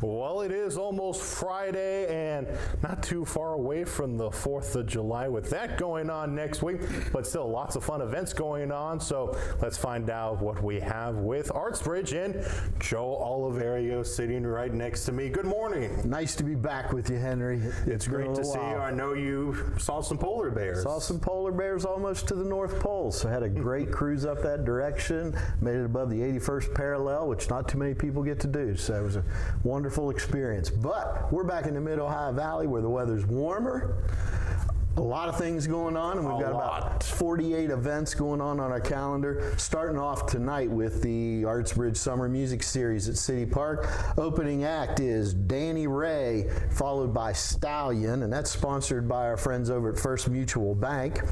Well, it is almost Friday and not too far away from the 4th of July with that going on next week, but still lots of fun events going on. So let's find out what we have with Artsbridge and Joe Oliverio sitting right next to me. Good morning. Nice to be back with you, Henry. It's great to see you. I know you saw some polar bears. Saw some polar bears almost to the North Pole. So had a great cruise up that direction. Made it above the 81st parallel, which not too many people get to do. So it was a wonderful experience. But we're back in the Mid-Ohio Valley where the weather's warmer. A lot of things going on, and we've got about 48 events going on our calendar, starting off tonight with the Artsbridge Summer Music Series at City Park. Opening act is Danny Ray, followed by Stallion, and that's sponsored by our friends over at First Mutual Bank.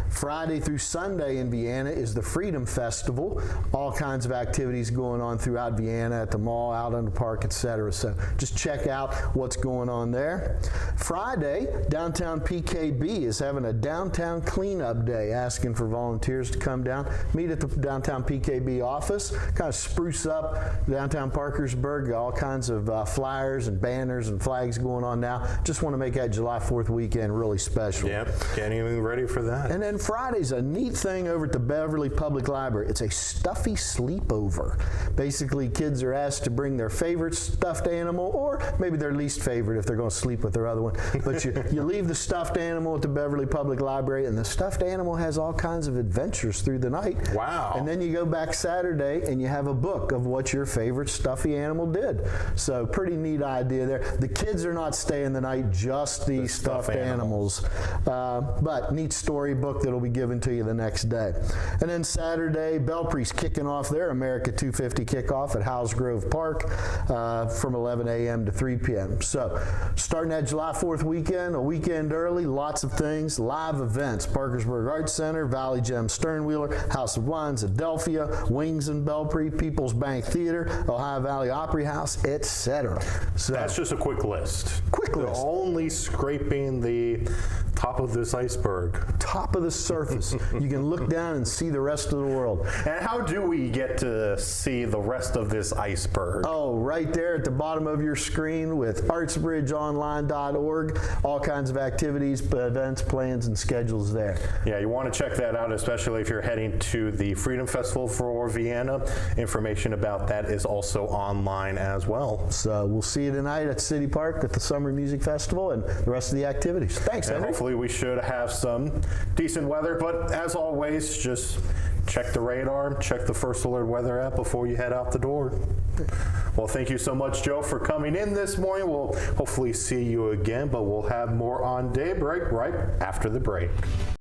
Friday through Sunday in Vienna is the Freedom Festival. All kinds of activities going on throughout Vienna, at the mall, out in the park, etc. So just check out what's going on there. Friday, downtown PKB is having a downtown cleanup day, asking for volunteers to come down, meet at the downtown PKB office, kind of spruce up downtown Parkersburg. All kinds of flyers and banners and flags going on now. Just want to make that July 4th weekend really special. Yep, getting even ready for that. And then Friday's a neat thing over at the Beverly Public Library. It's a stuffy sleepover. Basically, kids are asked to bring their favorite stuffed animal, or maybe their least favorite if they're going to sleep with their other one. But you leave the stuffed animal at the Beverly Public Library, and the stuffed animal has all kinds of adventures through the night. Wow. And then you go back Saturday and you have a book of what your favorite stuffy animal did. So pretty neat idea there. The kids are not staying the night, just the stuffed animals. But neat storybook that'll be given to you the next day. And then Saturday, Belpry's kicking off their America 250 kickoff at Howes Grove Park from 11 a.m. to 3 p.m. So starting that July 4th weekend, a weekend early, lots of things, live events, Parkersburg Arts Center, Valley Gem Sternwheeler, House of Wines, Adelphia, Wings in Belpry, People's Bank Theater, Ohio Valley Opry House, etc. So that's just a quick list. Quick list. They're only scraping the top of this iceberg. Top of the surface. You can look down and see the rest of the world. And how do we get to see the rest of this iceberg? Oh, right there at the bottom of your screen with artsbridgeonline.org. All kinds of activities, events, plans, and schedules there. Yeah, you want to check that out, especially if you're heading to the Freedom Festival for Vienna. Information about that is also online as well. So we'll see you tonight at City Park at the Summer Music Festival and the rest of the activities. Thanks, Henry. Hopefully we should have some decent weather, but as always, just check the radar, check the First Alert weather app before you head out the door. Well, thank you so much, Joe, for coming in this morning. We'll hopefully see you again, but we'll have more on Daybreak right after the break.